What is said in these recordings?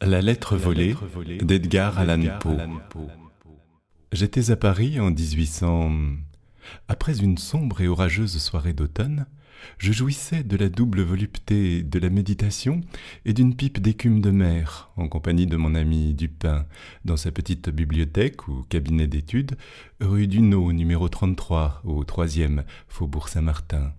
La lettre volée d'Edgar Allan Poe. J'étais à Paris en 1800. Après une sombre et orageuse soirée d'automne, je jouissais de la double volupté de la méditation et d'une pipe d'écume de mer, en compagnie de mon ami Dupin, dans sa petite bibliothèque ou cabinet d'études, rue Dunod, numéro 33, au 3e, Faubourg Saint-Martin.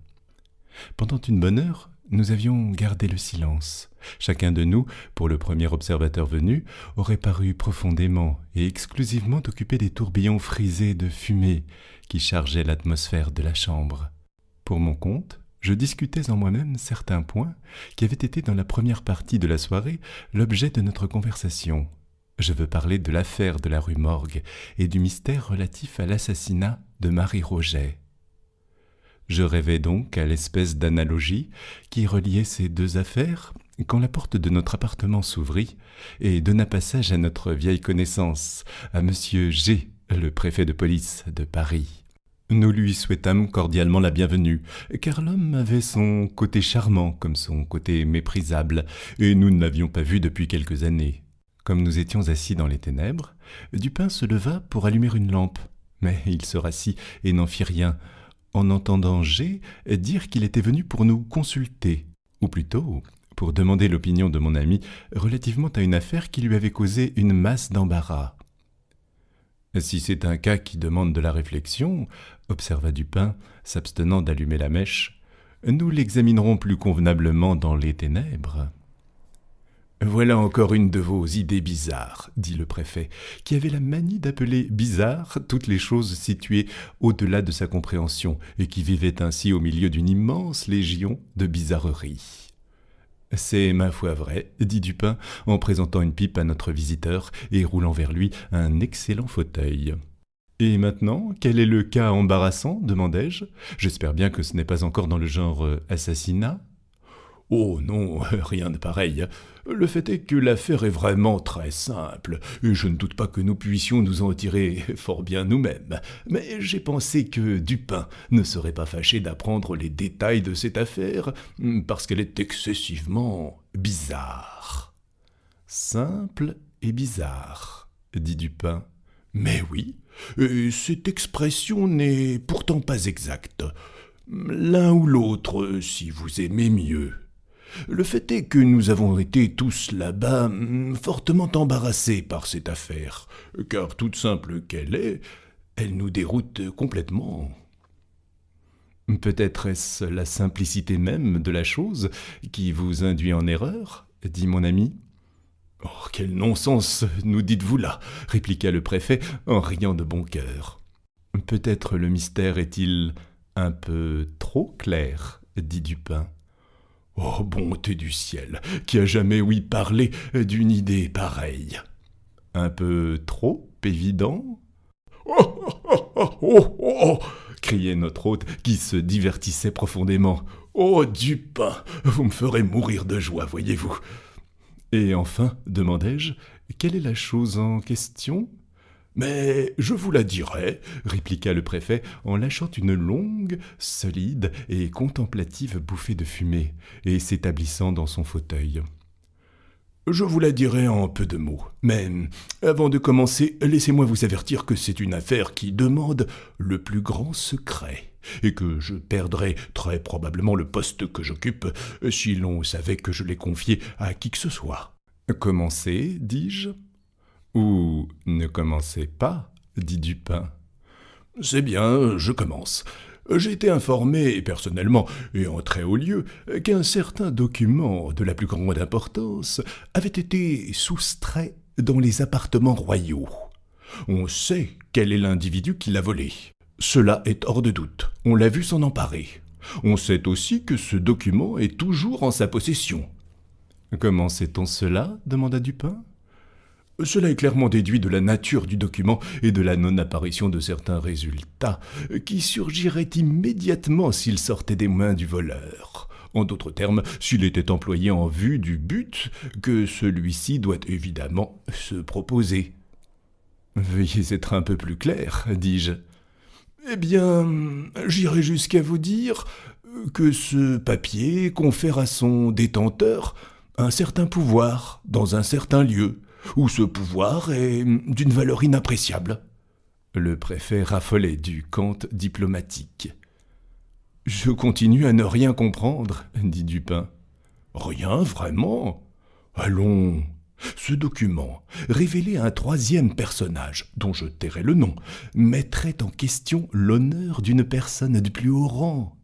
Pendant une bonne heure, nous avions gardé le silence. Chacun de nous, pour le premier observateur venu, aurait paru profondément et exclusivement occupé des tourbillons frisés de fumée qui chargeaient l'atmosphère de la chambre. Pour mon compte, je discutais en moi-même certains points qui avaient été dans la première partie de la soirée l'objet de notre conversation. Je veux parler de l'affaire de la rue Morgue et du mystère relatif à l'assassinat de Marie Roget. Je rêvais donc à l'espèce d'analogie qui reliait ces deux affaires quand la porte de notre appartement s'ouvrit et donna passage à notre vieille connaissance, à Monsieur G., le préfet de police de Paris. Nous lui souhaitâmes cordialement la bienvenue, car l'homme avait son côté charmant comme son côté méprisable, et nous ne l'avions pas vu depuis quelques années. Comme nous étions assis dans les ténèbres, Dupin se leva pour allumer une lampe, mais il se rassit et n'en fit rien, en entendant G dire qu'il était venu pour nous consulter, ou plutôt pour demander l'opinion de mon ami relativement à une affaire qui lui avait causé une masse d'embarras. « Si c'est un cas qui demande de la réflexion, » observa Dupin, s'abstenant d'allumer la mèche, « nous l'examinerons plus convenablement dans les ténèbres. » « Voilà encore une de vos idées bizarres, » dit le préfet, qui avait la manie d'appeler bizarres toutes les choses situées au-delà de sa compréhension et qui vivait ainsi au milieu d'une immense légion de bizarreries. « C'est ma foi vrai, » dit Dupin, en présentant une pipe à notre visiteur et roulant vers lui un excellent fauteuil. « Et maintenant, quel est le cas embarrassant ?» demandai-je. « J'espère bien que ce n'est pas encore dans le genre assassinat. » « Oh non, rien de pareil. Le fait est que l'affaire est vraiment très simple, et je ne doute pas que nous puissions nous en tirer fort bien nous-mêmes. Mais j'ai pensé que Dupin ne serait pas fâché d'apprendre les détails de cette affaire, parce qu'elle est excessivement bizarre. »« Simple et bizarre, » dit Dupin. « Mais oui, et cette expression n'est pourtant pas exacte. L'un ou l'autre, si vous aimez mieux. » Le fait est que nous avons été tous là-bas fortement embarrassés par cette affaire, car toute simple qu'elle est, elle nous déroute complètement. Peut-être est-ce la simplicité même de la chose qui vous induit en erreur, dit mon ami. Oh, quel non-sens nous dites-vous là, répliqua le préfet en riant de bon cœur. Peut-être le mystère est-il un peu trop clair, dit Dupin. Oh, bonté du ciel, qui a jamais ouï parler d'une idée pareille. Un peu trop évident? Oh, oh, oh, oh, oh, criait notre hôte, qui se divertissait profondément. Oh, Dupin, vous me ferez mourir de joie, voyez-vous. Et enfin, demandai-je, quelle est la chose en question? Mais je vous la dirai, répliqua le préfet en lâchant une longue, solide et contemplative bouffée de fumée et s'établissant dans son fauteuil. Je vous la dirai en peu de mots, mais avant de commencer, laissez-moi vous avertir que c'est une affaire qui demande le plus grand secret et que je perdrais très probablement le poste que j'occupe si l'on savait que je l'ai confié à qui que ce soit. Commencez, dis-je. Ou ne commencez pas, dit Dupin. C'est bien, je commence. J'ai été informé personnellement et en très haut lieu qu'un certain document de la plus grande importance avait été soustrait dans les appartements royaux. On sait quel est l'individu qui l'a volé. Cela est hors de doute. On l'a vu s'en emparer. On sait aussi que ce document est toujours en sa possession. Comment sait-on cela ? Demanda Dupin. Cela est clairement déduit de la nature du document et de la non-apparition de certains résultats qui surgiraient immédiatement s'il sortait des mains du voleur. En d'autres termes, s'il était employé en vue du but que celui-ci doit évidemment se proposer. « Veuillez être un peu plus clair, dis-je. »« Eh bien, j'irai jusqu'à vous dire que ce papier confère à son détenteur un certain pouvoir dans un certain lieu, où ce pouvoir est d'une valeur inappréciable. » Le préfet raffolait du cant diplomatique. « Je continue à ne rien comprendre, » dit Dupin. « Rien, vraiment ? Allons. Ce document, révélé à un troisième personnage, dont je tairai le nom, mettrait en question l'honneur d'une personne du plus haut rang.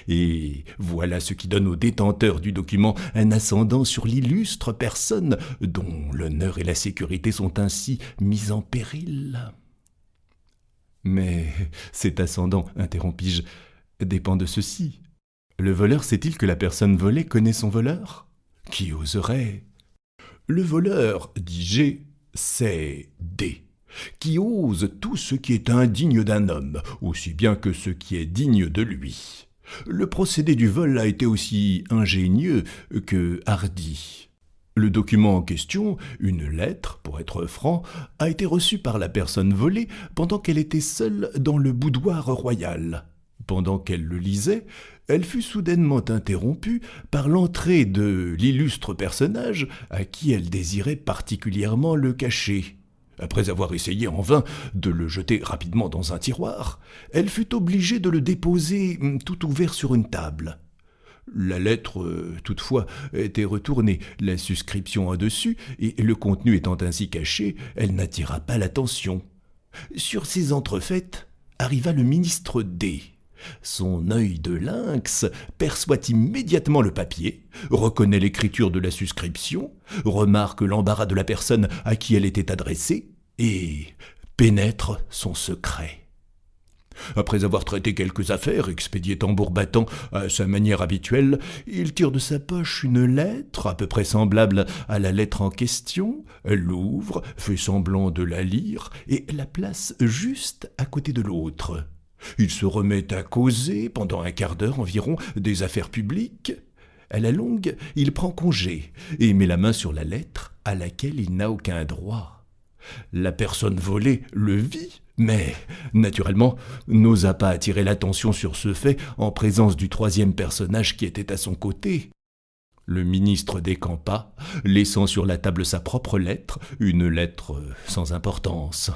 Et voilà ce qui donne au détenteur du document un ascendant sur l'illustre personne dont l'honneur et la sécurité sont ainsi mis en péril. » « Mais cet ascendant, interrompis-je, dépend de ceci. Le voleur sait-il que la personne volée connaît son voleur ? » ?»« Qui oserait ? Le voleur, dit G, c'est D, qui ose tout ce qui est indigne d'un homme, aussi bien que ce qui est digne de lui. Le procédé du vol a été aussi ingénieux que hardi. Le document en question, une lettre, pour être franc, a été reçu par la personne volée pendant qu'elle était seule dans le boudoir royal. Pendant qu'elle le lisait, elle fut soudainement interrompue par l'entrée de l'illustre personnage à qui elle désirait particulièrement le cacher. Après avoir essayé en vain de le jeter rapidement dans un tiroir, elle fut obligée de le déposer tout ouvert sur une table. La lettre, toutefois, était retournée, la suscription en-dessus, et le contenu étant ainsi caché, elle n'attira pas l'attention. Sur ces entrefaites arriva le ministre D. Son œil de lynx perçoit immédiatement le papier, reconnaît l'écriture de la suscription, remarque l'embarras de la personne à qui elle était adressée et pénètre son secret. Après avoir traité quelques affaires, expédiées tambour battant à sa manière habituelle, il tire de sa poche une lettre à peu près semblable à la lettre en question, l'ouvre, fait semblant de la lire et la place juste à côté de l'autre. Il se remet à causer pendant un quart d'heure environ des affaires publiques. À la longue, il prend congé et met la main sur la lettre à laquelle il n'a aucun droit. La personne volée le vit, mais, naturellement, n'osa pas attirer l'attention sur ce fait en présence du troisième personnage qui était à son côté. Le ministre décampa, laissant sur la table sa propre lettre, une lettre sans importance.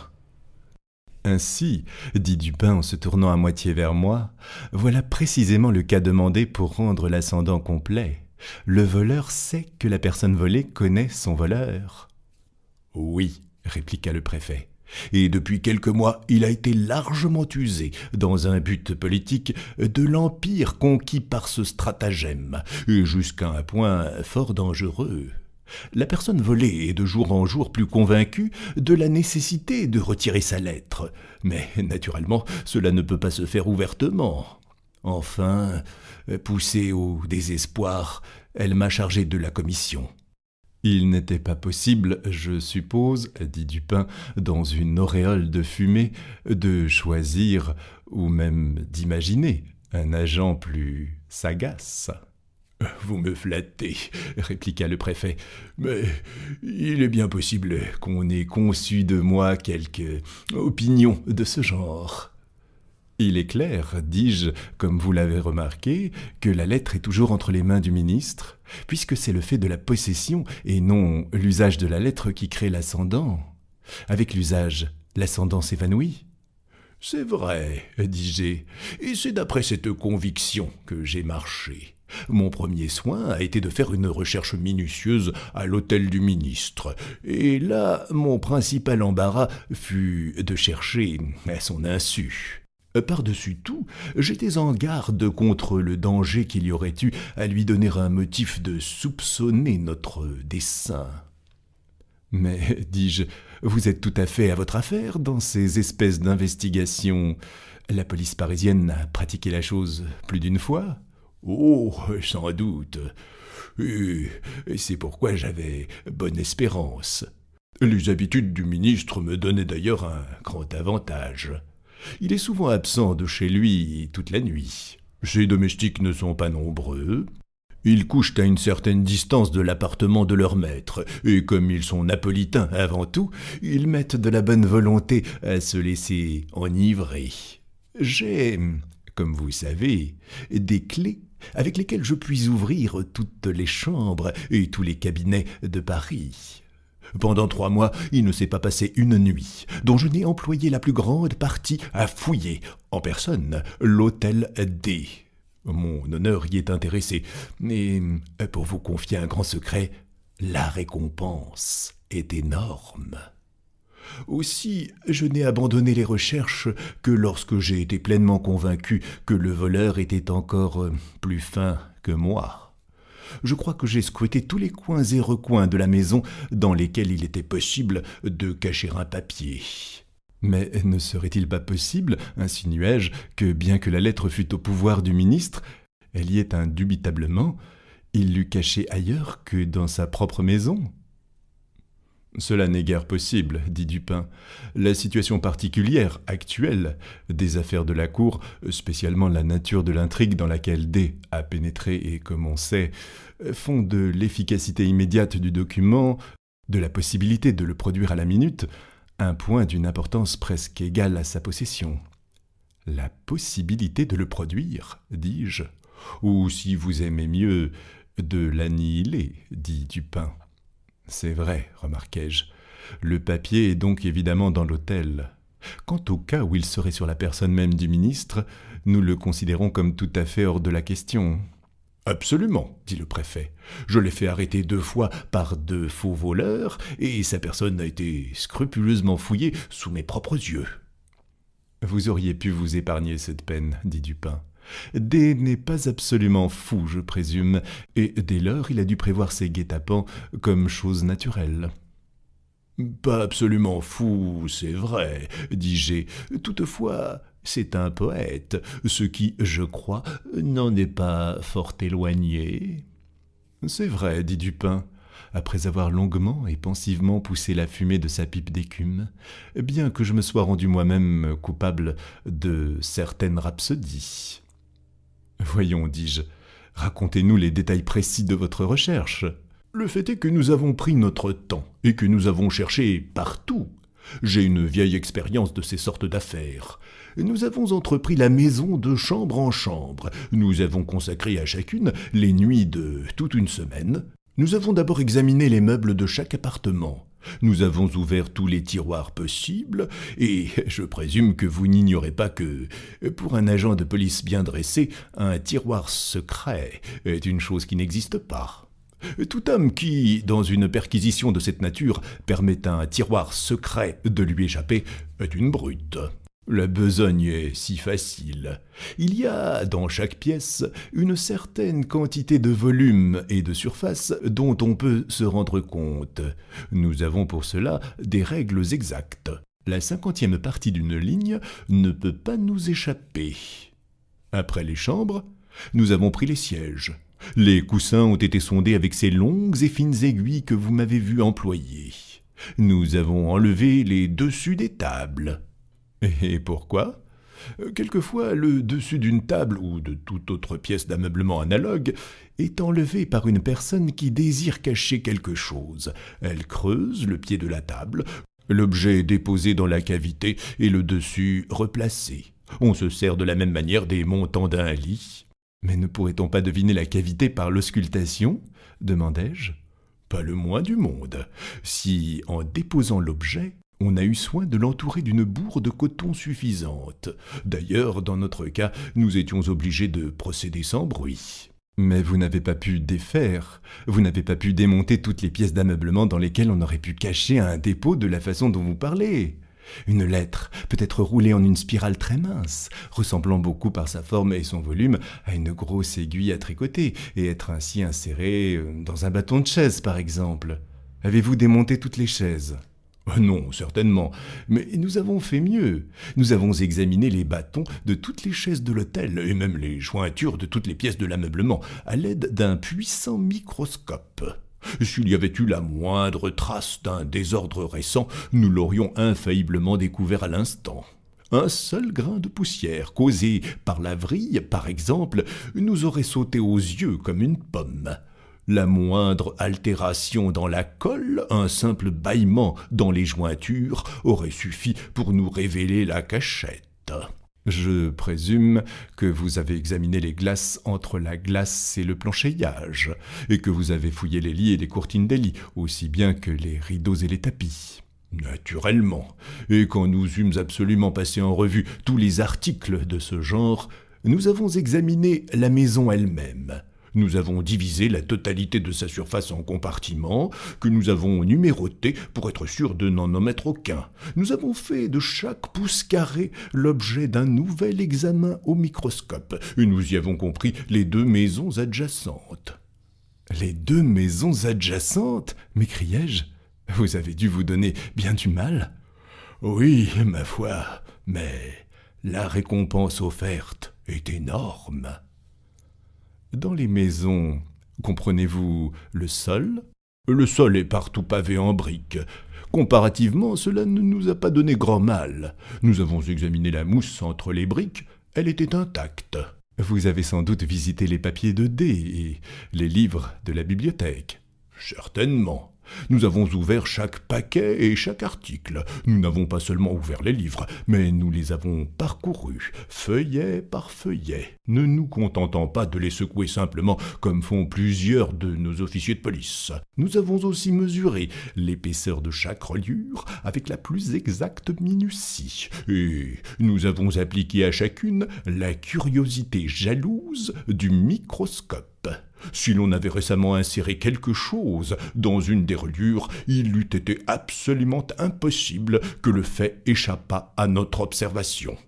« Ainsi, dit Dupin en se tournant à moitié vers moi, voilà précisément le cas demandé pour rendre l'ascendant complet. Le voleur sait que la personne volée connaît son voleur. »« Oui, répliqua le préfet, et depuis quelques mois, il a été largement usé, dans un but politique, de l'empire conquis par ce stratagème, et jusqu'à un point fort dangereux. La personne volée est de jour en jour plus convaincue de la nécessité de retirer sa lettre, mais naturellement cela ne peut pas se faire ouvertement. Enfin, poussée au désespoir, elle m'a chargé de la commission. »« Il n'était pas possible, je suppose, dit Dupin, dans une auréole de fumée, de choisir, ou même d'imaginer, un agent plus sagace. » »« Vous me flattez, répliqua le préfet, mais il est bien possible qu'on ait conçu de moi quelque opinion de ce genre. » »« Il est clair, dis-je, comme vous l'avez remarqué, que la lettre est toujours entre les mains du ministre, puisque c'est le fait de la possession et non l'usage de la lettre qui crée l'ascendant. Avec l'usage, l'ascendant s'évanouit. »« C'est vrai, dis-je, et c'est d'après cette conviction que j'ai marché. Mon premier soin a été de faire une recherche minutieuse à l'hôtel du ministre, et là, mon principal embarras fut de chercher à son insu. Par-dessus tout, j'étais en garde contre le danger qu'il y aurait eu à lui donner un motif de soupçonner notre dessein. »« Mais, dis-je, vous êtes tout à fait à votre affaire dans ces espèces d'investigations. La police parisienne a pratiqué la chose plus d'une fois. » »« Oh, sans doute. Et c'est pourquoi j'avais bonne espérance. Les habitudes du ministre me donnaient d'ailleurs un grand avantage. Il est souvent absent de chez lui toute la nuit. Ses domestiques ne sont pas nombreux. Ils couchent à une certaine distance de l'appartement de leur maître, et comme ils sont napolitains avant tout, ils mettent de la bonne volonté à se laisser enivrer. J'ai comme vous savez, des clés avec lesquelles je puis ouvrir toutes les chambres et tous les cabinets de Paris. Pendant 3 mois, il ne s'est pas passé une nuit dont je n'ai employé la plus grande partie à fouiller, en personne, l'hôtel D. Mon honneur y est intéressé, mais pour vous confier un grand secret, la récompense est énorme. Aussi, je n'ai abandonné les recherches que lorsque j'ai été pleinement convaincu que le voleur était encore plus fin que moi. Je crois que j'ai scruté tous les coins et recoins de la maison dans lesquels il était possible de cacher un papier. Mais ne serait-il pas possible, insinuai-je, que bien que la lettre fût au pouvoir du ministre, elle y est indubitablement, il l'eût cachée ailleurs que dans sa propre maison ? Cela n'est guère possible, dit Dupin. La situation particulière, actuelle, des affaires de la cour, spécialement la nature de l'intrigue dans laquelle D a pénétré et, comme on sait, font de l'efficacité immédiate du document, de la possibilité de le produire à la minute, un point d'une importance presque égale à sa possession. La possibilité de le produire, dis-je, ou si vous aimez mieux, de l'annihiler, dit Dupin. C'est vrai, remarquai-je. Le papier est donc évidemment dans l'hôtel. Quant au cas où il serait sur la personne même du ministre, nous le considérons comme tout à fait hors de la question. « Absolument, dit le préfet. Je l'ai fait arrêter 2 fois par 2 faux voleurs, et sa personne a été scrupuleusement fouillée sous mes propres yeux. » Vous auriez pu vous épargner cette peine, dit Dupin. D n'est pas absolument fou, je présume, et dès lors il a dû prévoir ses guet-apens comme chose naturelle. « Pas absolument fou, c'est vrai, dit G. Toutefois, c'est un poète, ce qui, je crois, n'en est pas fort éloigné. »« C'est vrai, dit Dupin, après avoir longuement et pensivement poussé la fumée de sa pipe d'écume, bien que je me sois rendu moi-même coupable de certaines rhapsodies. » « Voyons, dis-je, racontez-nous les détails précis de votre recherche. »« Le fait est que nous avons pris notre temps et que nous avons cherché partout. J'ai une vieille expérience de ces sortes d'affaires. Nous avons entrepris la maison de chambre en chambre. Nous avons consacré à chacune les nuits de toute une semaine. Nous avons d'abord examiné les meubles de chaque appartement. Nous avons ouvert tous les tiroirs possibles, et je présume que vous n'ignorez pas que, pour un agent de police bien dressé, un tiroir secret est une chose qui n'existe pas. Tout homme qui, dans une perquisition de cette nature, permet à un tiroir secret de lui échapper est une brute. La besogne est si facile. Il y a dans chaque pièce une certaine quantité de volume et de surface dont on peut se rendre compte. Nous avons pour cela des règles exactes. La 50e partie d'une ligne ne peut pas nous échapper. Après les chambres, nous avons pris les sièges. Les coussins ont été sondés avec ces longues et fines aiguilles que vous m'avez vu employer. Nous avons enlevé les dessus des tables. Et pourquoi ? Quelquefois, le dessus d'une table ou de toute autre pièce d'ameublement analogue est enlevé par une personne qui désire cacher quelque chose. Elle creuse le pied de la table, l'objet est déposé dans la cavité et le dessus replacé. On se sert de la même manière des montants d'un lit. « Mais ne pourrait-on pas deviner la cavité par l'auscultation » demandai-je. « Pas le moins du monde. Si, en déposant l'objet, on a eu soin de l'entourer d'une bourre de coton suffisante. D'ailleurs, dans notre cas, nous étions obligés de procéder sans bruit. »« Mais vous n'avez pas pu défaire, vous n'avez pas pu démonter toutes les pièces d'ameublement dans lesquelles on aurait pu cacher un dépôt de la façon dont vous parlez. Une lettre peut être roulée en une spirale très mince, ressemblant beaucoup par sa forme et son volume à une grosse aiguille à tricoter, et être ainsi insérée dans un bâton de chaise, par exemple. Avez-vous démonté toutes les chaises ? » Non, certainement, mais nous avons fait mieux. Nous avons examiné les bâtons de toutes les chaises de l'hôtel et même les jointures de toutes les pièces de l'ameublement à l'aide d'un puissant microscope. S'il y avait eu la moindre trace d'un désordre récent, nous l'aurions infailliblement découvert à l'instant. Un seul grain de poussière causé par la vrille, par exemple, nous aurait sauté aux yeux comme une pomme. La moindre altération dans la colle, un simple bâillement dans les jointures, aurait suffi pour nous révéler la cachette. Je présume que vous avez examiné les glaces entre la glace et le planchéiage, et que vous avez fouillé les lits et les courtines des lits, aussi bien que les rideaux et les tapis. Naturellement, et quand nous eûmes absolument passé en revue tous les articles de ce genre, nous avons examiné la maison elle-même. Nous avons divisé la totalité de sa surface en compartiments, que nous avons numérotés pour être sûrs de n'en omettre aucun. Nous avons fait de chaque pouce carré l'objet d'un nouvel examen au microscope, et nous y avons compris les 2 maisons adjacentes. « Les 2 maisons adjacentes » m'écriai-je. « Vous avez dû vous donner bien du mal ?» ?»« Oui, ma foi, mais la récompense offerte est énorme. » Dans les maisons, comprenez-vous le sol ? Le sol est partout pavé en briques. Comparativement, cela ne nous a pas donné grand mal. Nous avons examiné la mousse entre les briques, elle était intacte. Vous avez sans doute visité les papiers de dés et les livres de la bibliothèque. Certainement. Nous avons ouvert chaque paquet et chaque article. Nous n'avons pas seulement ouvert les livres, mais nous les avons parcourus, feuillet par feuillet, ne nous contentant pas de les secouer simplement comme font plusieurs de nos officiers de police. Nous avons aussi mesuré l'épaisseur de chaque reliure avec la plus exacte minutie, et nous avons appliqué à chacune la curiosité jalouse du microscope. Si l'on avait récemment inséré quelque chose dans une des reliures, il eût été absolument impossible que le fait échappât à notre observation.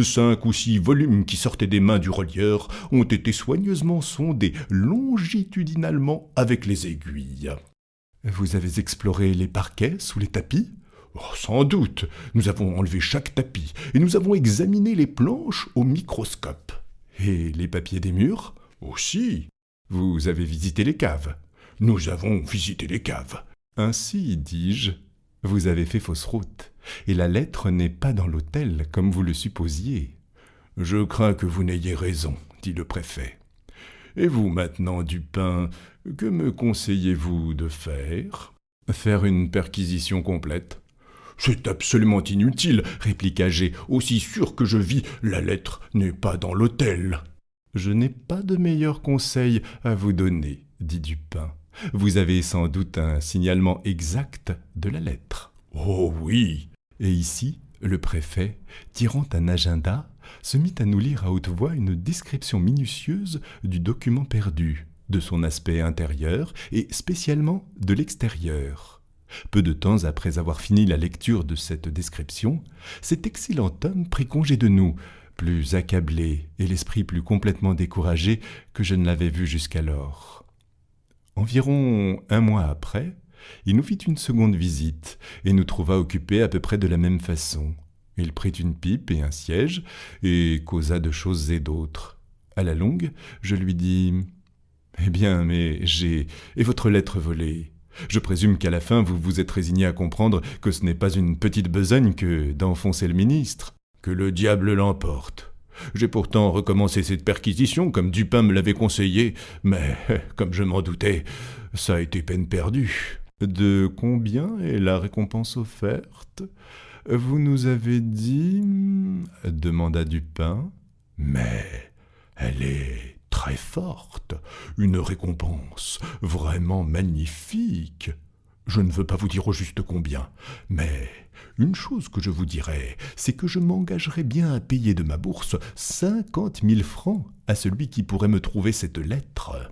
5 ou 6 volumes qui sortaient des mains du relieur ont été soigneusement sondés longitudinalement avec les aiguilles. Vous avez exploré les parquets sous les tapis ? Sans doute. Nous avons enlevé chaque tapis et nous avons examiné les planches au microscope. Et les papiers des murs ? Aussi. Vous avez visité les caves ? Nous avons visité les caves. Ainsi, dis-je, vous avez fait fausse route, et la lettre n'est pas dans l'hôtel comme vous le supposiez. Je crains que vous n'ayez raison, dit le préfet. Et vous maintenant, Dupin, que me conseillez-vous de faire ? Faire une perquisition complète. C'est absolument inutile, répliqua G. Aussi sûr que je vis, la lettre n'est pas dans l'hôtel. Je n'ai pas de meilleur conseil à vous donner, dit Dupin. Vous avez sans doute un signalement exact de la lettre. Oh oui. Et ici, le préfet, tirant un agenda, se mit à nous lire à haute voix une description minutieuse du document perdu, de son aspect intérieur et spécialement de l'extérieur. Peu de temps après avoir fini la lecture de cette description, cet excellent homme prit congé de nous, plus accablé et l'esprit plus complètement découragé que je ne l'avais vu jusqu'alors. Environ 1 mois après, il nous fit une seconde visite et nous trouva occupés à peu près de la même façon. Il prit une pipe et un siège et causa de choses et d'autres. À la longue, je lui dis « Eh bien, mais j'ai... et votre lettre volée ? Je présume qu'à la fin, vous vous êtes résigné à comprendre que ce n'est pas une petite besogne que d'enfoncer le ministre. » Que le diable l'emporte. J'ai pourtant recommencé cette perquisition comme Dupin me l'avait conseillé, mais, comme je m'en doutais, ça a été peine perdue. De combien est la récompense offerte ? Vous nous avez dit... demanda Dupin. Mais elle est très forte, une récompense vraiment magnifique. Je ne veux pas vous dire au juste combien, mais une chose que je vous dirai, c'est que je m'engagerai bien à payer de ma bourse 50 000 francs à celui qui pourrait me trouver cette lettre.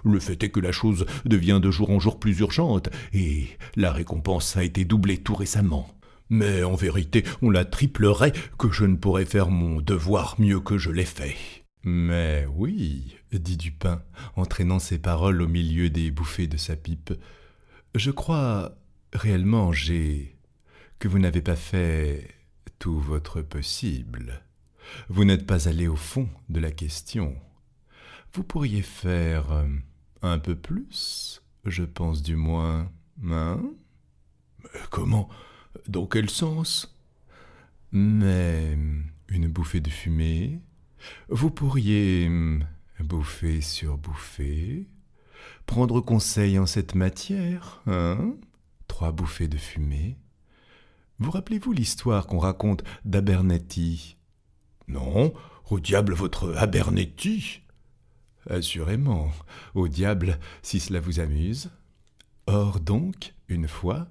Le fait est que la chose devient de jour en jour plus urgente, et la récompense a été doublée tout récemment. Mais en vérité, on la triplerait que je ne pourrais faire mon devoir mieux que je l'ai fait. « Mais oui, dit Dupin, entraînant ses paroles au milieu des bouffées de sa pipe, je crois réellement, G, que vous n'avez pas fait tout votre possible. Vous n'êtes pas allé au fond de la question. Vous pourriez faire un peu plus, je pense du moins, hein ? Comment ? Dans quel sens ? Mais une bouffée de fumée, vous pourriez bouffer sur bouffer, prendre conseil en cette matière, hein ? 3 bouffées de fumée. Vous rappelez-vous l'histoire qu'on raconte d'Abernathy ? Non, au diable votre Abernethy. Assurément, au diable, si cela vous amuse. Or donc, une fois,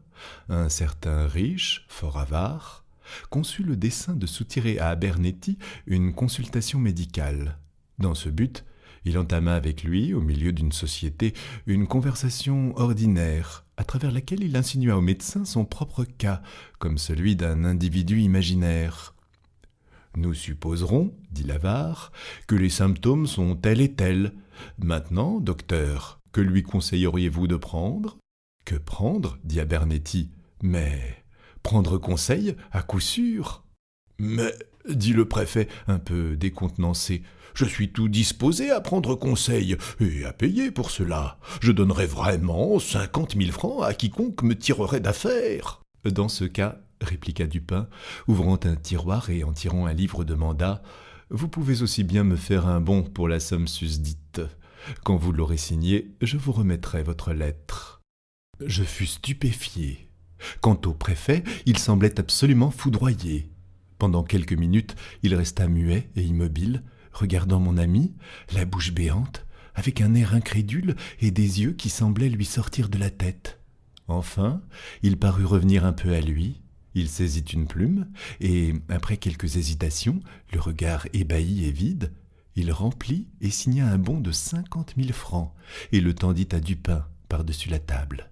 un certain riche, fort avare, conçut le dessein de soutirer à Abernethy une consultation médicale. Dans ce but, il entama avec lui, au milieu d'une société, une conversation ordinaire, à travers laquelle il insinua au médecin son propre cas, comme celui d'un individu imaginaire. Nous supposerons, dit l'avare, que les symptômes sont tels et tels. Maintenant, docteur, que lui conseilleriez-vous de prendre ? Que prendre ? Dit Abernethy. Mais prendre conseil, à coup sûr. Mais, dit le préfet, un peu décontenancé, je suis tout disposé à prendre conseil et à payer pour cela. Je donnerais vraiment 50 000 francs à quiconque me tirerait d'affaire. Dans ce cas, répliqua Dupin, ouvrant un tiroir et en tirant un livre de mandat, vous pouvez aussi bien me faire un bon pour la somme susdite. Quand vous l'aurez signé, je vous remettrai votre lettre. Je fus stupéfié. Quant au préfet, il semblait absolument foudroyé. Pendant quelques minutes, il resta muet et immobile, regardant mon ami, la bouche béante, avec un air incrédule et des yeux qui semblaient lui sortir de la tête. Enfin, il parut revenir un peu à lui. Il saisit une plume, et, après quelques hésitations, le regard ébahi et vide, il remplit et signa un bon de 50 000 francs, et le tendit à Dupin par-dessus la table.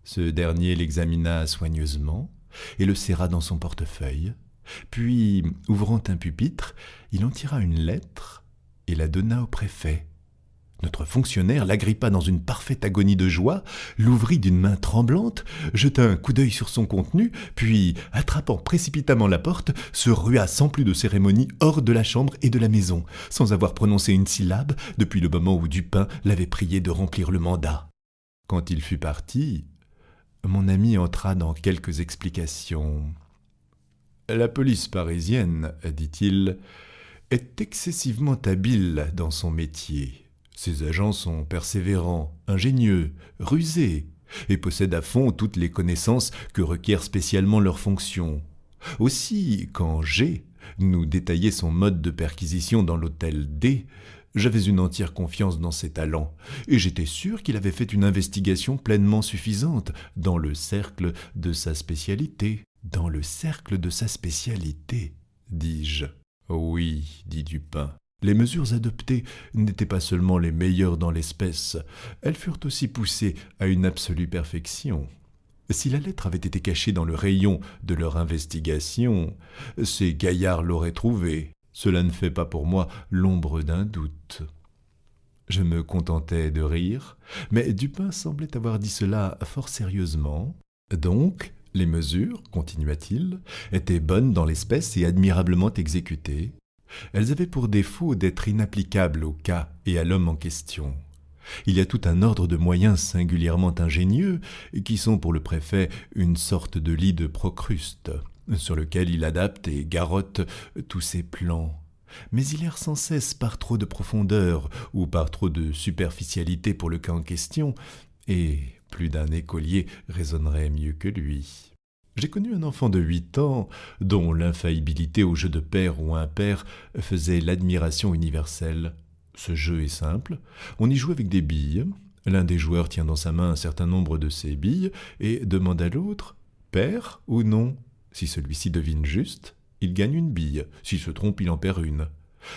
Ce dernier l'examina soigneusement, et le serra dans son portefeuille, puis, ouvrant un pupitre, il en tira une lettre, et la donna au préfet. Notre fonctionnaire l'agrippa dans une parfaite agonie de joie, l'ouvrit d'une main tremblante, jeta un coup d'œil sur son contenu, puis, attrapant précipitamment la porte, se rua sans plus de cérémonie hors de la chambre et de la maison, sans avoir prononcé une syllabe depuis le moment où Dupin l'avait prié de remplir le mandat. Quand il fut parti, mon ami entra dans quelques explications. « La police parisienne, dit-il, est excessivement habile dans son métier. Ses agents sont persévérants, ingénieux, rusés, et possèdent à fond toutes les connaissances que requiert spécialement leur fonction. Aussi, quand G nous détaillait son mode de perquisition dans l'hôtel D, j'avais une entière confiance dans ses talents, et j'étais sûr qu'il avait fait une investigation pleinement suffisante dans le cercle de sa spécialité. Dans le cercle de sa spécialité, dis-je. Oui, dit Dupin. Les mesures adoptées n'étaient pas seulement les meilleures dans l'espèce, elles furent aussi poussées à une absolue perfection. Si la lettre avait été cachée dans le rayon de leur investigation, ces gaillards l'auraient trouvée. Cela ne fait pas pour moi l'ombre d'un doute. Je me contentais de rire, mais Dupin semblait avoir dit cela fort sérieusement. Donc, les mesures, continua-t-il, étaient bonnes dans l'espèce et admirablement exécutées. Elles avaient pour défaut d'être inapplicables au cas et à l'homme en question. Il y a tout un ordre de moyens singulièrement ingénieux qui sont pour le préfet une sorte de lit de Procruste, sur lequel il adapte et garrotte tous ses plans. Mais il erre sans cesse par trop de profondeur ou par trop de superficialité pour le cas en question, et plus d'un écolier raisonnerait mieux que lui. J'ai connu un enfant de 8 ans dont l'infaillibilité au jeu de pair ou impair faisait l'admiration universelle. Ce jeu est simple, on y joue avec des billes. L'un des joueurs tient dans sa main un certain nombre de ces billes et demande à l'autre « pair ou non ?» Si celui-ci devine juste, il gagne une bille, s'il se trompe, il en perd une.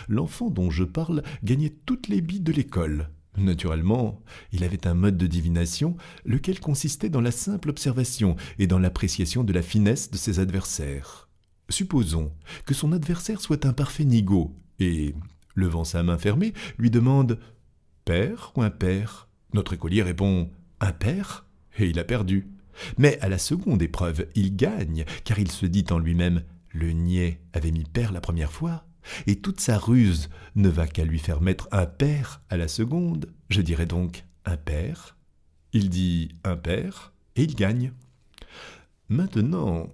L'enfant dont je parle gagnait toutes les billes de l'école. Naturellement, il avait un mode de divination, lequel consistait dans la simple observation et dans l'appréciation de la finesse de ses adversaires. Supposons que son adversaire soit un parfait nigaud, et, levant sa main fermée, lui demande « pair ou impair ?» Notre écolier répond « impair » et il a perdu. Mais à la seconde épreuve, il gagne, car il se dit en lui-même « le niais avait mis pair la première fois ». Et toute sa ruse ne va qu'à lui faire mettre un pair à la seconde. Je dirais donc impair. Il dit impair et il gagne. Maintenant,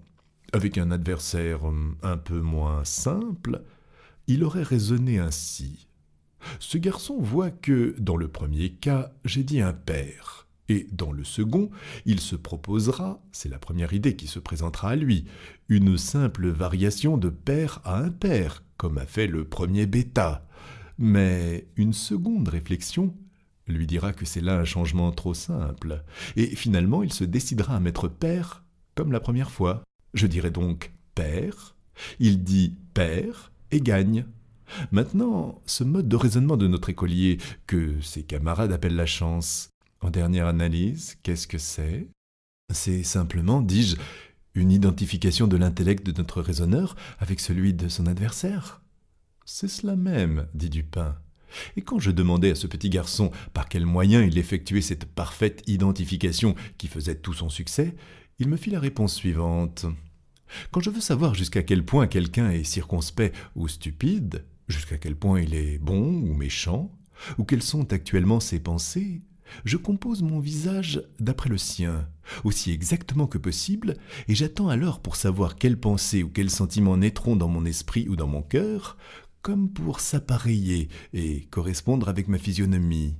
avec un adversaire un peu moins simple, il aurait raisonné ainsi. Ce garçon voit que, dans le premier cas, j'ai dit impair, Et dans le second, il se proposera, c'est la première idée qui se présentera à lui, une simple variation de père à impair, comme a fait le premier bêta. Mais une seconde réflexion lui dira que c'est là un changement trop simple, et finalement il se décidera à mettre père comme la première fois. Je dirai donc père, il dit père et gagne. Maintenant, ce mode de raisonnement de notre écolier, que ses camarades appellent la chance, en dernière analyse, qu'est-ce que c'est? C'est simplement, dis-je, une identification de l'intellect de notre raisonneur avec celui de son adversaire. C'est cela même, dit Dupin. Et quand je demandai à ce petit garçon par quel moyen il effectuait cette parfaite identification qui faisait tout son succès, il me fit la réponse suivante. Quand je veux savoir jusqu'à quel point quelqu'un est circonspect ou stupide, jusqu'à quel point il est bon ou méchant, ou quelles sont actuellement ses pensées, je compose mon visage d'après le sien, aussi exactement que possible, et j'attends alors pour savoir quelles pensées ou quels sentiments naîtront dans mon esprit ou dans mon cœur, comme pour s'appareiller et correspondre avec ma physionomie.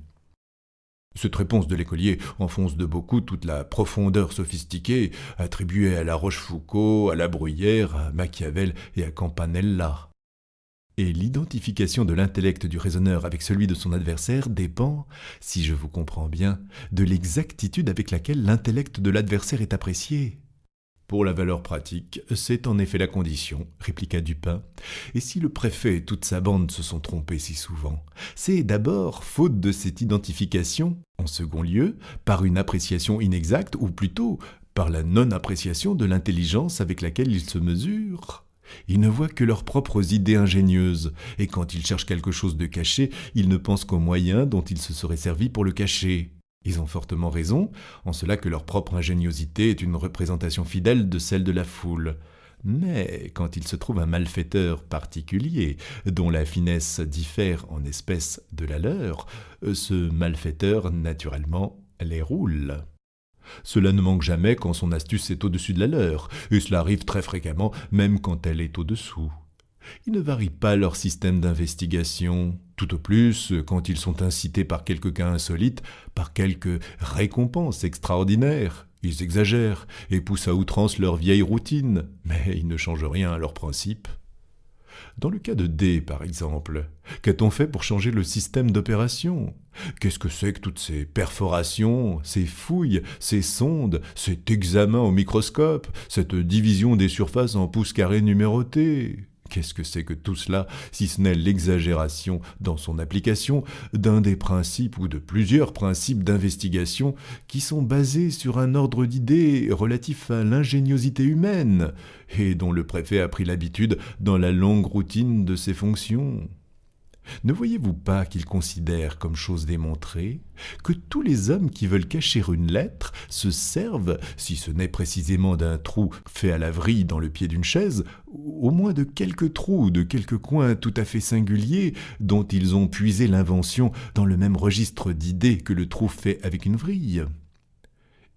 Cette réponse de l'écolier enfonce de beaucoup toute la profondeur sophistiquée attribuée à La Rochefoucauld, à La Bruyère, à Machiavel et à Campanella. Et l'identification de l'intellect du raisonneur avec celui de son adversaire dépend, si je vous comprends bien, de l'exactitude avec laquelle l'intellect de l'adversaire est apprécié. Pour la valeur pratique, c'est en effet la condition, répliqua Dupin. Et si le préfet et toute sa bande se sont trompés si souvent, c'est d'abord faute de cette identification, en second lieu, par une appréciation inexacte, ou plutôt par la non-appréciation de l'intelligence avec laquelle ils se mesurent. Ils ne voient que leurs propres idées ingénieuses, et quand ils cherchent quelque chose de caché, ils ne pensent qu'aux moyens dont ils se seraient servis pour le cacher. Ils ont fortement raison, en cela que leur propre ingéniosité est une représentation fidèle de celle de la foule. Mais quand il se trouve un malfaiteur particulier, dont la finesse diffère en espèce de la leur, ce malfaiteur, naturellement, les roule. Cela ne manque jamais quand son astuce est au-dessus de la leur, et cela arrive très fréquemment, même quand elle est au-dessous. Ils ne varient pas leur système d'investigation, tout au plus quand ils sont incités par quelque cas insolite, par quelque récompense extraordinaire. Ils exagèrent et poussent à outrance leur vieille routine, mais ils ne changent rien à leurs principes. Dans le cas de D, par exemple, qu'a-t-on fait pour changer le système d'opération? Qu'est-ce que c'est que toutes ces perforations, ces fouilles, ces sondes, cet examen au microscope, cette division des surfaces en pouces carrés numérotés? Qu'est-ce que c'est que tout cela, si ce n'est l'exagération dans son application d'un des principes ou de plusieurs principes d'investigation qui sont basés sur un ordre d'idées relatif à l'ingéniosité humaine et dont le préfet a pris l'habitude dans la longue routine de ses fonctions? Ne voyez-vous pas qu'il considère comme chose démontrée que tous les hommes qui veulent cacher une lettre se servent, si ce n'est précisément d'un trou fait à la vrille dans le pied d'une chaise, au moins de quelques trous, de quelques coins tout à fait singuliers dont ils ont puisé l'invention dans le même registre d'idées que le trou fait avec une vrille?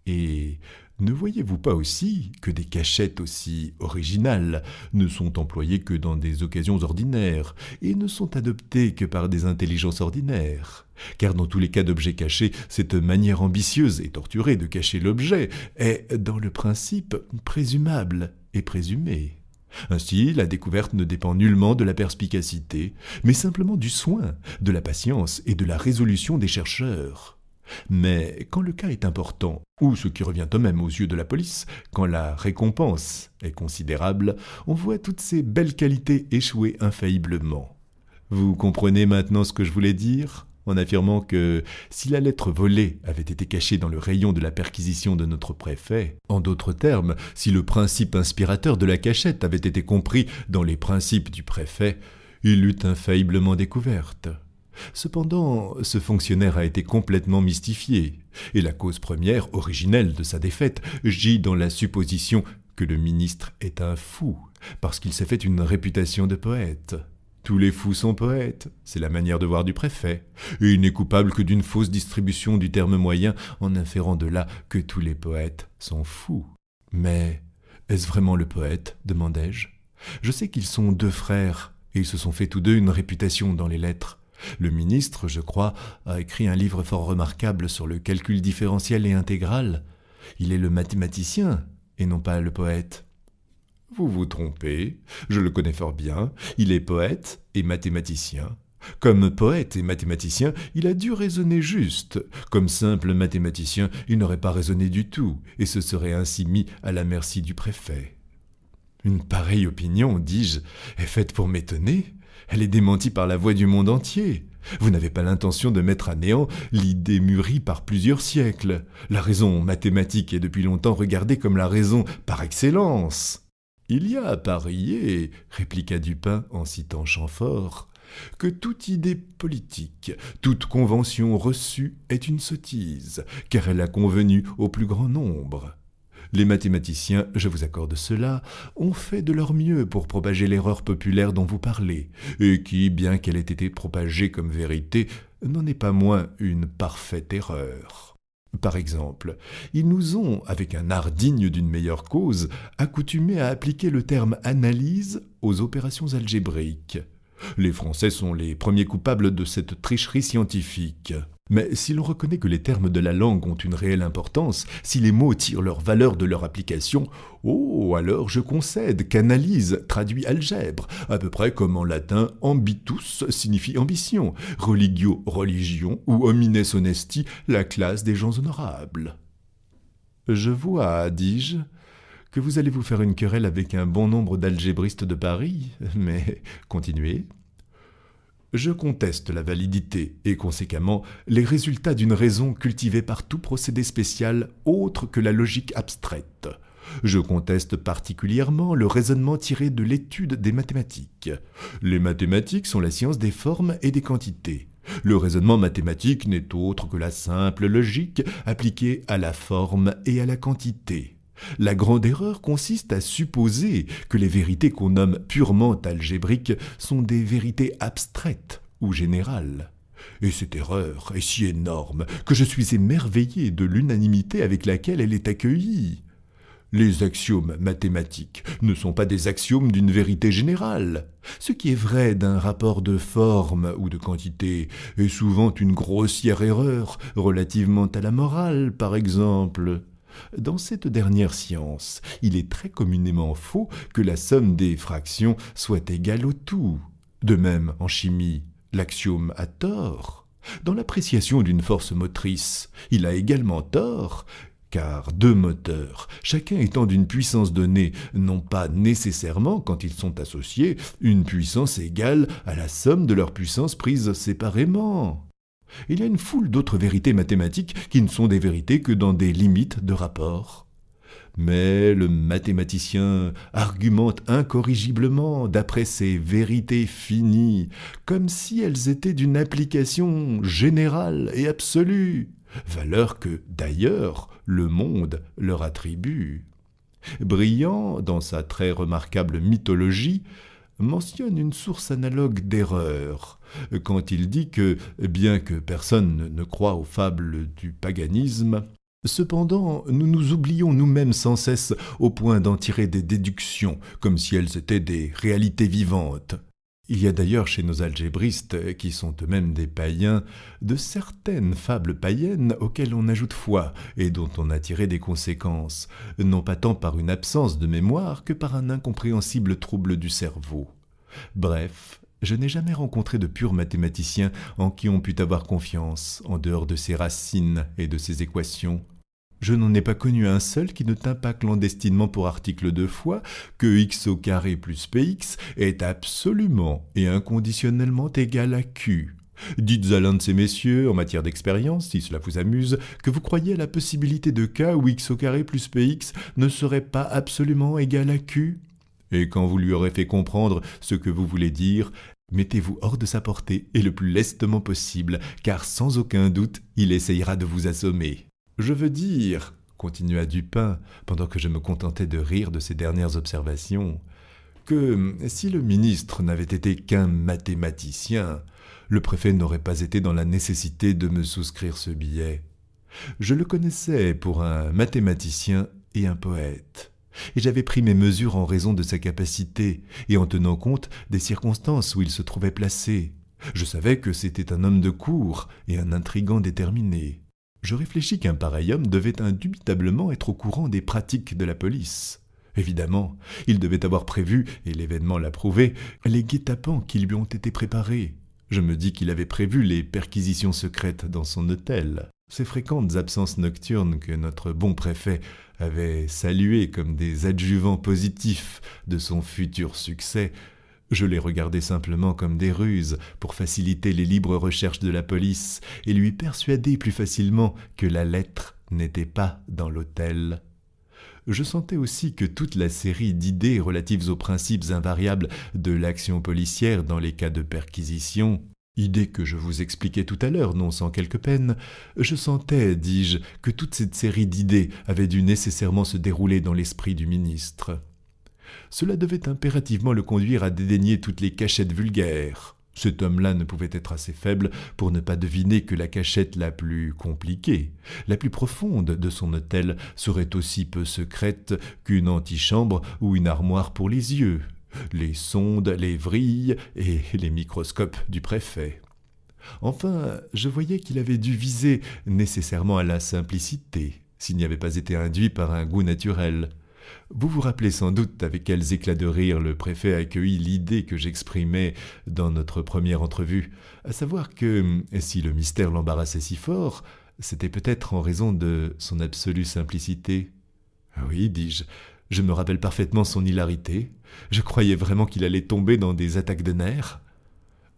Et ne voyez-vous pas aussi que des cachettes aussi originales ne sont employées que dans des occasions ordinaires et ne sont adoptées que par des intelligences ordinaires? Car dans tous les cas d'objets cachés, cette manière ambitieuse et torturée de cacher l'objet est, dans le principe, présumable et présumée. Ainsi, la découverte ne dépend nullement de la perspicacité, mais simplement du soin, de la patience et de la résolution des chercheurs. Mais quand le cas est important, ou ce qui revient au même aux yeux de la police, quand la récompense est considérable, on voit toutes ces belles qualités échouer infailliblement. Vous comprenez maintenant ce que je voulais dire, en affirmant que si la lettre volée avait été cachée dans le rayon de la perquisition de notre préfet, en d'autres termes, si le principe inspirateur de la cachette avait été compris dans les principes du préfet, il l'eût infailliblement découverte. Cependant, ce fonctionnaire a été complètement mystifié, et la cause première, originelle de sa défaite, gît dans la supposition que le ministre est un fou, parce qu'il s'est fait une réputation de poète. Tous les fous sont poètes, c'est la manière de voir du préfet, et il n'est coupable que d'une fausse distribution du terme moyen en inférant de là que tous les poètes sont fous. Mais est-ce vraiment le poète, demandai-je? Je sais qu'ils sont deux frères, et ils se sont fait tous deux une réputation dans les lettres. Le ministre, je crois, a écrit un livre fort remarquable sur le calcul différentiel et intégral. Il est le mathématicien, et non pas le poète. Vous vous trompez, je le connais fort bien, il est poète et mathématicien. Comme poète et mathématicien, il a dû raisonner juste. Comme simple mathématicien, il n'aurait pas raisonné du tout, et se serait ainsi mis à la merci du préfet. Une pareille opinion, dis-je, est faite pour m'étonner. Elle est démentie par la voix du monde entier. Vous n'avez pas l'intention de mettre à néant l'idée mûrie par plusieurs siècles. La raison mathématique est depuis longtemps regardée comme la raison par excellence. Il y a à parier, répliqua Dupin en citant Chamfort, que toute idée politique, toute convention reçue est une sottise, car elle a convenu au plus grand nombre. Les mathématiciens, je vous accorde cela, ont fait de leur mieux pour propager l'erreur populaire dont vous parlez, et qui, bien qu'elle ait été propagée comme vérité, n'en est pas moins une parfaite erreur. Par exemple, ils nous ont, avec un art digne d'une meilleure cause, accoutumés à appliquer le terme « analyse » aux opérations algébriques. Les Français sont les premiers coupables de cette tricherie scientifique. Mais si l'on reconnaît que les termes de la langue ont une réelle importance, si les mots tirent leur valeur de leur application, alors je concède qu'analyse traduit algèbre, à peu près comme en latin ambitus signifie ambition, religio religion ou homines honesti la classe des gens honorables. Je vois, dis-je, que vous allez vous faire une querelle avec un bon nombre d'algébristes de Paris, mais continuez. Je conteste la validité et conséquemment les résultats d'une raison cultivée par tout procédé spécial autre que la logique abstraite. Je conteste particulièrement le raisonnement tiré de l'étude des mathématiques. Les mathématiques sont la science des formes et des quantités. Le raisonnement mathématique n'est autre que la simple logique appliquée à la forme et à la quantité. La grande erreur consiste à supposer que les vérités qu'on nomme purement algébriques sont des vérités abstraites ou générales. Et cette erreur est si énorme que je suis émerveillé de l'unanimité avec laquelle elle est accueillie. Les axiomes mathématiques ne sont pas des axiomes d'une vérité générale. Ce qui est vrai d'un rapport de forme ou de quantité est souvent une grossière erreur relativement à la morale, par exemple. Dans cette dernière science, il est très communément faux que la somme des fractions soit égale au tout. De même, en chimie, l'axiome a tort. Dans l'appréciation d'une force motrice, il a également tort, car deux moteurs, chacun étant d'une puissance donnée, n'ont pas nécessairement, quand ils sont associés, une puissance égale à la somme de leurs puissances prises séparément. Il y a une foule d'autres vérités mathématiques qui ne sont des vérités que dans des limites de rapport. Mais le mathématicien argumente incorrigiblement d'après ces vérités finies, comme si elles étaient d'une application générale et absolue, valeur que, d'ailleurs, le monde leur attribue. Brillant, dans sa très remarquable mythologie, mentionne une source analogue d'erreur, quand il dit que, bien que personne ne croie aux fables du paganisme, cependant nous nous oublions nous-mêmes sans cesse au point d'en tirer des déductions, comme si elles étaient des réalités vivantes. Il y a d'ailleurs chez nos algébristes, qui sont eux-mêmes des païens, de certaines fables païennes auxquelles on ajoute foi et dont on a tiré des conséquences, non pas tant par une absence de mémoire que par un incompréhensible trouble du cerveau. Bref, je n'ai jamais rencontré de purs mathématiciens en qui on pût avoir confiance, en dehors de ses racines et de ses équations. Je n'en ai pas connu un seul qui ne tint pas clandestinement pour article de foi que x au carré plus px est absolument et inconditionnellement égal à q. Dites à l'un de ces messieurs, en matière d'expérience, si cela vous amuse, que vous croyez à la possibilité de cas où x au carré plus px ne serait pas absolument égal à q. Et quand vous lui aurez fait comprendre ce que vous voulez dire, mettez-vous hors de sa portée et le plus lestement possible, car sans aucun doute, il essayera de vous assommer. Je veux dire, continua Dupin, pendant que je me contentais de rire de ses dernières observations, que si le ministre n'avait été qu'un mathématicien, le préfet n'aurait pas été dans la nécessité de me souscrire ce billet. Je le connaissais pour un mathématicien et un poète, et j'avais pris mes mesures en raison de sa capacité et en tenant compte des circonstances où il se trouvait placé. Je savais que c'était un homme de cour et un intrigant déterminé. Je réfléchis qu'un pareil homme devait indubitablement être au courant des pratiques de la police. Évidemment, il devait avoir prévu, et l'événement l'a prouvé, les guet-apens qui lui ont été préparés. Je me dis qu'il avait prévu les perquisitions secrètes dans son hôtel. Ces fréquentes absences nocturnes que notre bon préfet avait saluées comme des adjuvants positifs de son futur succès, je les regardais simplement comme des ruses pour faciliter les libres recherches de la police et lui persuader plus facilement que la lettre n'était pas dans l'hôtel. Je sentais aussi que toute la série d'idées relatives aux principes invariables de l'action policière dans les cas de perquisition, idées que je vous expliquais tout à l'heure, non sans quelque peine, je sentais, dis-je, que toute cette série d'idées avait dû nécessairement se dérouler dans l'esprit du ministre. Cela devait impérativement le conduire à dédaigner toutes les cachettes vulgaires. Cet homme-là ne pouvait être assez faible pour ne pas deviner que la cachette la plus compliquée, la plus profonde de son hôtel serait aussi peu secrète qu'une antichambre ou une armoire pour les yeux, les sondes, les vrilles et les microscopes du préfet. Enfin, je voyais qu'il avait dû viser nécessairement à la simplicité, s'il n'y avait pas été induit par un goût naturel. Vous vous rappelez sans doute avec quels éclats de rire le préfet accueillit l'idée que j'exprimais dans notre première entrevue, à savoir que, si le mystère l'embarrassait si fort, c'était peut-être en raison de son absolue simplicité. « Oui, dis-je, je me rappelle parfaitement son hilarité. Je croyais vraiment qu'il allait tomber dans des attaques de nerfs. »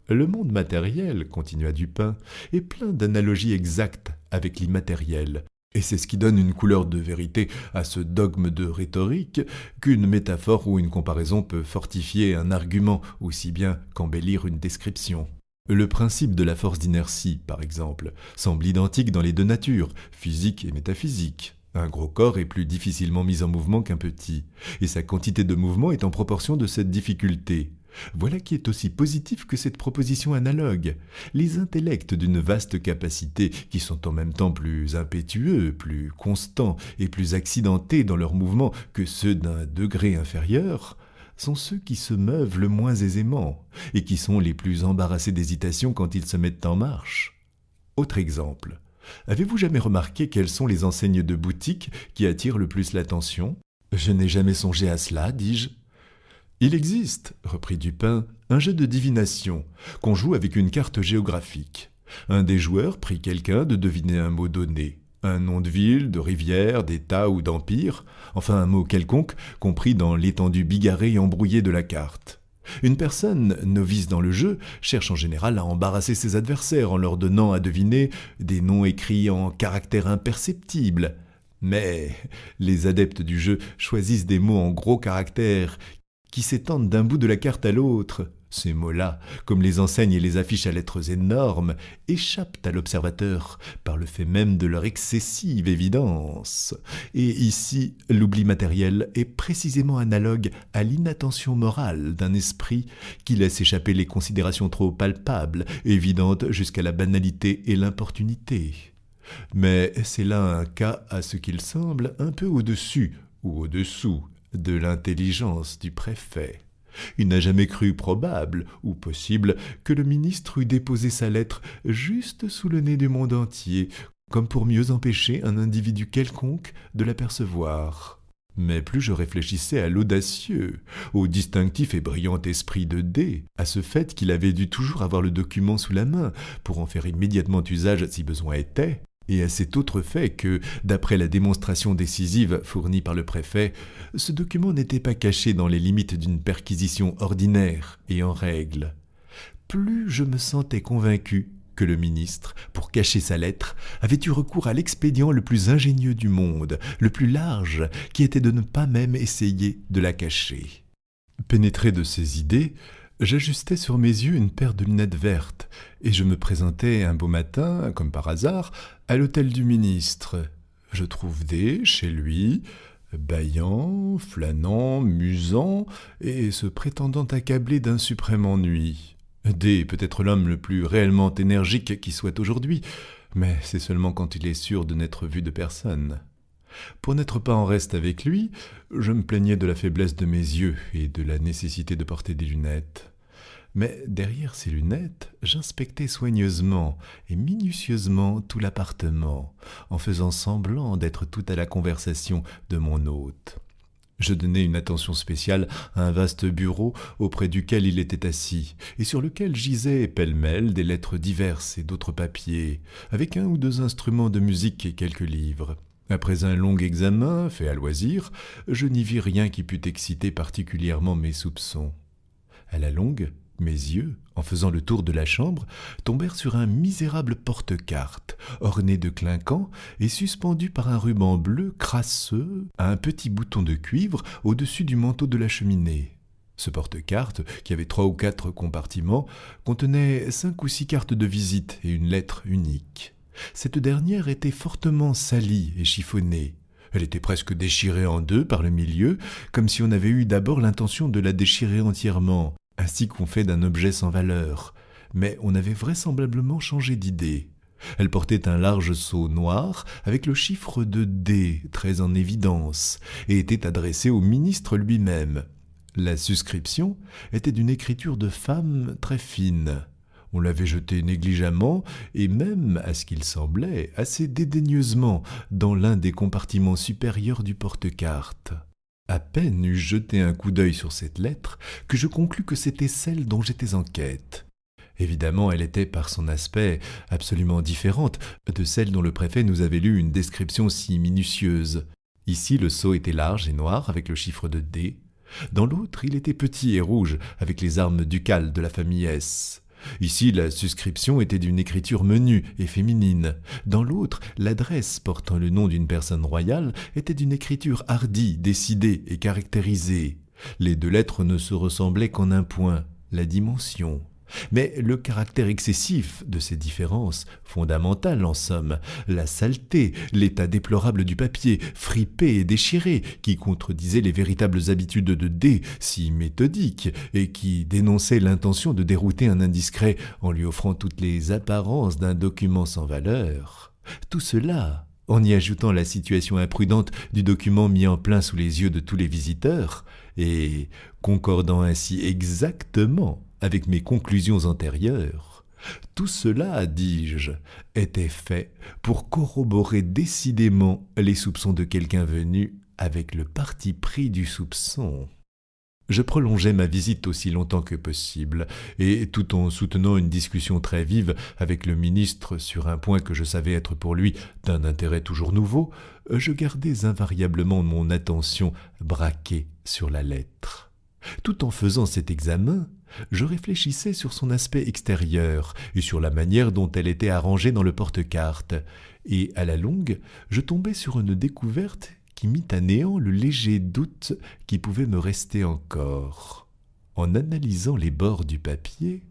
Le monde matériel, continua Dupin, est plein d'analogies exactes avec l'immatériel. Et c'est ce qui donne une couleur de vérité à ce dogme de rhétorique qu'une métaphore ou une comparaison peut fortifier un argument aussi bien qu'embellir une description. Le principe de la force d'inertie, par exemple, semble identique dans les deux natures, physique et métaphysique. Un gros corps est plus difficilement mis en mouvement qu'un petit, et sa quantité de mouvement est en proportion de cette difficulté. Voilà qui est aussi positif que cette proposition analogue. Les intellects d'une vaste capacité, qui sont en même temps plus impétueux, plus constants et plus accidentés dans leurs mouvements que ceux d'un degré inférieur, sont ceux qui se meuvent le moins aisément et qui sont les plus embarrassés d'hésitation quand ils se mettent en marche. Autre exemple. Avez-vous jamais remarqué quelles sont les enseignes de boutique qui attirent le plus l'attention ? Je n'ai jamais songé à cela, dis-je. Il existe, reprit Dupin, un jeu de divination qu'on joue avec une carte géographique. Un des joueurs prie quelqu'un de deviner un mot donné, un nom de ville, de rivière, d'État ou d'empire, enfin un mot quelconque compris dans l'étendue bigarrée et embrouillée de la carte. Une personne, novice dans le jeu, cherche en général à embarrasser ses adversaires en leur donnant à deviner des noms écrits en caractères imperceptibles. Mais les adeptes du jeu choisissent des mots en gros caractères qui s'étendent d'un bout de la carte à l'autre. Ces mots-là, comme les enseignes et les affiches à lettres énormes, échappent à l'observateur par le fait même de leur excessive évidence. Et ici, l'oubli matériel est précisément analogue à l'inattention morale d'un esprit qui laisse échapper les considérations trop palpables, évidentes jusqu'à la banalité et l'importunité. Mais c'est là un cas, à ce qu'il semble, un peu au-dessus ou au-dessous de l'intelligence du préfet. Il n'a jamais cru probable ou possible que le ministre eût déposé sa lettre juste sous le nez du monde entier, comme pour mieux empêcher un individu quelconque de l'apercevoir. Mais plus je réfléchissais à l'audacieux, au distinctif et brillant esprit de D, à ce fait qu'il avait dû toujours avoir le document sous la main pour en faire immédiatement usage si besoin était, et à cet autre fait que, d'après la démonstration décisive fournie par le préfet, ce document n'était pas caché dans les limites d'une perquisition ordinaire et en règle. Plus je me sentais convaincu que le ministre, pour cacher sa lettre, avait eu recours à l'expédient le plus ingénieux du monde, le plus large, qui était de ne pas même essayer de la cacher. Pénétré de ces idées, j'ajustais sur mes yeux une paire de lunettes vertes, et je me présentais un beau matin, comme par hasard, à l'hôtel du ministre. Je trouve D chez lui, bâillant, flânant, musant, et se prétendant accablé d'un suprême ennui. D est peut-être l'homme le plus réellement énergique qui soit aujourd'hui, mais c'est seulement quand il est sûr de n'être vu de personne. Pour n'être pas en reste avec lui, je me plaignais de la faiblesse de mes yeux et de la nécessité de porter des lunettes. Mais derrière ces lunettes, j'inspectais soigneusement et minutieusement tout l'appartement, en faisant semblant d'être tout à la conversation de mon hôte. Je donnais une attention spéciale à un vaste bureau auprès duquel il était assis, et sur lequel gisaient pêle-mêle des lettres diverses et d'autres papiers, avec un ou deux instruments de musique et quelques livres. Après un long examen, fait à loisir, je n'y vis rien qui pût exciter particulièrement mes soupçons. À la longue, mes yeux, en faisant le tour de la chambre, tombèrent sur un misérable porte-cartes, orné de clinquants et suspendu par un ruban bleu crasseux à un petit bouton de cuivre au-dessus du manteau de la cheminée. Ce porte-cartes, qui avait 3 ou 4 compartiments, contenait 5 ou 6 cartes de visite et une lettre unique. Cette dernière était fortement salie et chiffonnée. Elle était presque déchirée en deux par le milieu, comme si on avait eu d'abord l'intention de la déchirer entièrement, ainsi qu'on fait d'un objet sans valeur. Mais on avait vraisemblablement changé d'idée. Elle portait un large sceau noir avec le chiffre de D très en évidence et était adressée au ministre lui-même. La suscription était d'une écriture de femme très fine. On l'avait jetée négligemment et même, à ce qu'il semblait, assez dédaigneusement dans l'un des compartiments supérieurs du porte-cartes. À peine eus-je jeté un coup d'œil sur cette lettre que je conclus que c'était celle dont j'étais en quête. Évidemment, elle était par son aspect absolument différente de celle dont le préfet nous avait lu une description si minutieuse. Ici, le sceau était large et noir avec le chiffre de D. Dans l'autre, il était petit et rouge avec les armes ducales de la famille S. Ici, la suscription était d'une écriture menue et féminine. Dans l'autre, l'adresse portant le nom d'une personne royale était d'une écriture hardie, décidée et caractérisée. Les deux lettres ne se ressemblaient qu'en un point, la dimension. Mais le caractère excessif de ces différences, fondamental en somme, la saleté, l'état déplorable du papier, fripé et déchiré, qui contredisait les véritables habitudes de D, si méthodiques, et qui dénonçait l'intention de dérouter un indiscret en lui offrant toutes les apparences d'un document sans valeur. Tout cela, en y ajoutant la situation imprudente du document mis en plein sous les yeux de tous les visiteurs, et concordant ainsi exactement avec mes conclusions antérieures, tout cela, dis-je, était fait pour corroborer décidément les soupçons de quelqu'un venu avec le parti pris du soupçon. Je prolongeai ma visite aussi longtemps que possible, et tout en soutenant une discussion très vive avec le ministre sur un point que je savais être pour lui d'un intérêt toujours nouveau, je gardais invariablement mon attention braquée sur la lettre. Tout en faisant cet examen, je réfléchissais sur son aspect extérieur et sur la manière dont elle était arrangée dans le porte-cartes, et à la longue, je tombai sur une découverte qui mit à néant le léger doute qui pouvait me rester encore. En analysant les bords du papier,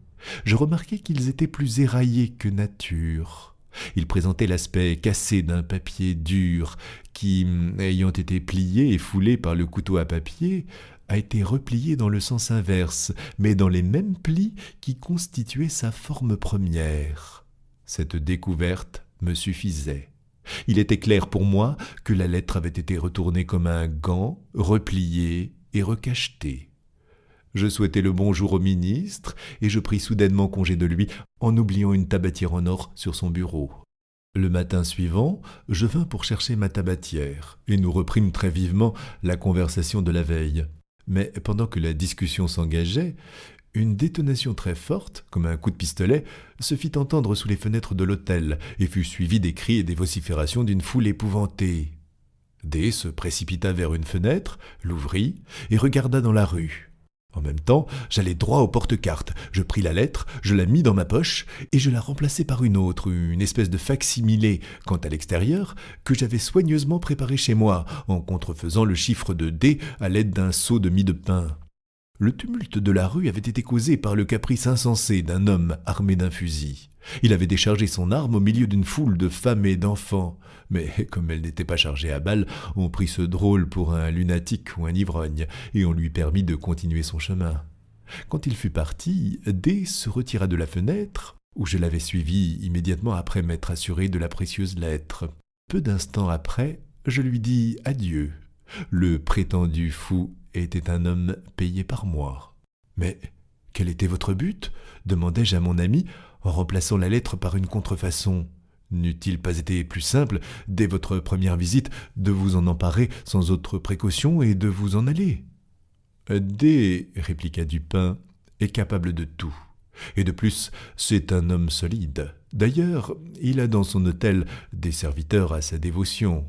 je remarquai qu'ils étaient plus éraillés que nature. Ils présentaient l'aspect cassé d'un papier dur qui, ayant été plié et foulé par le couteau à papier, a été replié dans le sens inverse, mais dans les mêmes plis qui constituaient sa forme première. Cette découverte me suffisait. Il était clair pour moi que la lettre avait été retournée comme un gant, repliée et recachetée. Je souhaitai le bonjour au ministre et je pris soudainement congé de lui en oubliant une tabatière en or sur son bureau. Le matin suivant, je vins pour chercher ma tabatière et nous reprîmes très vivement la conversation de la veille. Mais pendant que la discussion s'engageait, une détonation très forte, comme un coup de pistolet, se fit entendre sous les fenêtres de l'hôtel et fut suivie des cris et des vociférations d'une foule épouvantée. D se précipita vers une fenêtre, l'ouvrit et regarda dans la rue. En même temps, j'allai droit au porte-cartes. Je pris la lettre, je la mis dans ma poche et je la remplaçai par une autre, une espèce de fac-similé, quant à l'extérieur, que j'avais soigneusement préparé chez moi, en contrefaisant le chiffre de D à l'aide d'un seau de mie de pain. Le tumulte de la rue avait été causé par le caprice insensé d'un homme armé d'un fusil. Il avait déchargé son arme au milieu d'une foule de femmes et d'enfants. Mais comme elle n'était pas chargée à balles, on prit ce drôle pour un lunatique ou un ivrogne, et on lui permit de continuer son chemin. Quand il fut parti, D se retira de la fenêtre, où je l'avais suivi immédiatement après m'être assuré de la précieuse lettre. Peu d'instants après, je lui dis adieu. Le prétendu fou était un homme payé par moi. Mais Quel était votre but ? Demandai-je à mon ami en remplaçant la lettre par une contrefaçon. N'eût-il pas été plus simple, dès votre première visite, de vous en emparer sans autre précaution et de vous en aller ? D, répliqua Dupin, est capable de tout. Et de plus, c'est un homme solide. D'ailleurs, il a dans son hôtel des serviteurs à sa dévotion.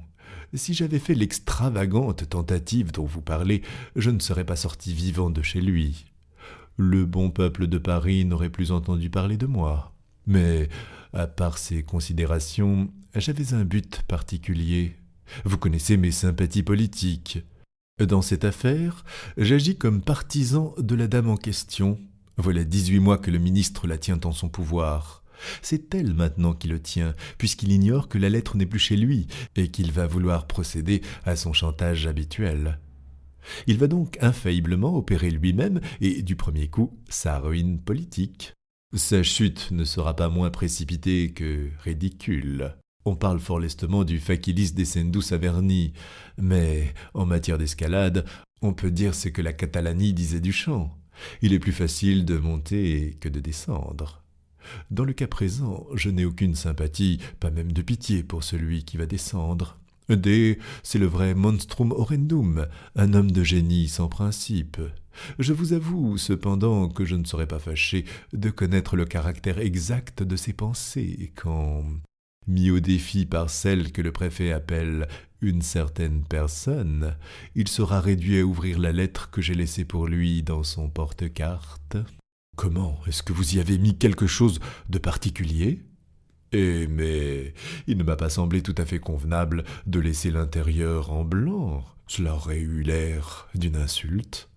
Si j'avais fait l'extravagante tentative dont vous parlez, je ne serais pas sorti vivant de chez lui. Le bon peuple de Paris n'aurait plus entendu parler de moi. Mais, à part ces considérations, j'avais un but particulier. Vous connaissez mes sympathies politiques. Dans cette affaire, j'agis comme partisan de la dame en question. Voilà 18 mois que le ministre la tient en son pouvoir. C'est elle maintenant qui le tient, puisqu'il ignore que la lettre n'est plus chez lui et qu'il va vouloir procéder à son chantage habituel. Il va donc infailliblement opérer lui-même et, du premier coup, sa ruine politique. Sa chute ne sera pas moins précipitée que ridicule. On parle fort lestement du facilis descendus Averni, mais en matière d'escalade, on peut dire ce que la Catalanie disait du chant. Il est plus facile de monter que de descendre. Dans le cas présent, je n'ai aucune sympathie, pas même de pitié pour celui qui va descendre. D, c'est le vrai monstrum horrendum, un homme de génie sans principe. Je vous avoue cependant que je ne serais pas fâché de connaître le caractère exact de ses pensées quand, mis au défi par celle que le préfet appelle une certaine personne, il sera réduit à ouvrir la lettre que j'ai laissée pour lui dans son porte-cartes. Comment ? Est-ce que vous y avez mis quelque chose de particulier ? Mais il ne m'a pas semblé tout à fait convenable de laisser l'intérieur en blanc. Cela aurait eu l'air d'une insulte.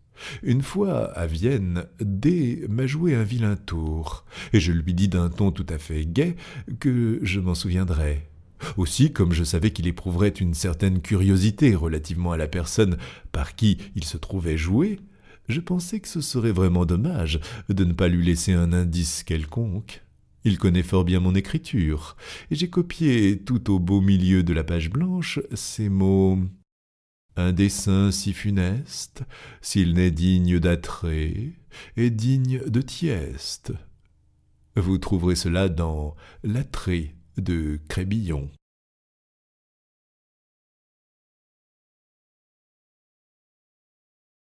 Une fois, à Vienne, D m'a joué un vilain tour, et je lui dis d'un ton tout à fait gai que je m'en souviendrai. Aussi, comme je savais qu'il éprouverait une certaine curiosité relativement à la personne par qui il se trouvait joué, je pensais que ce serait vraiment dommage de ne pas lui laisser un indice quelconque. Il connaît fort bien mon écriture, et j'ai copié tout au beau milieu de la page blanche ces mots « Un dessein si funeste, s'il n'est digne d'attrait, est digne de tieste. » Vous trouverez cela dans « L'attrait » de Crébillon.